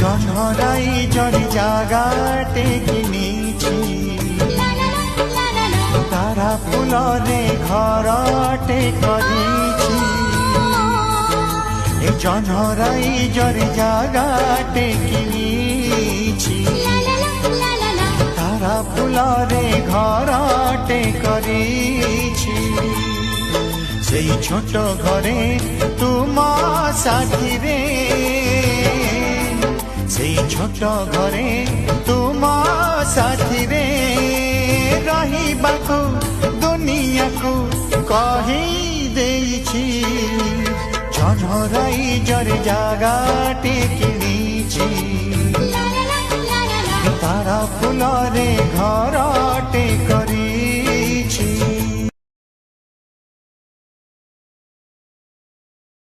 জনরাই জরি জাগাটে কিনিছি তারা ফুলরে ঘরটে করিছি এ জনরাই জরি জাগাটে কিনিছি তারা ফুলরে ঘরটে করিছি সেই ছোট ঘরে তুম সাথীরে সেই ছোট ঘরে তুম সাথীরে রহিবাকু দুনিয়াকু কহি দেইছি জনরাই জরে জাগাটে কিনিছি তারা ফুলরে ঘরটে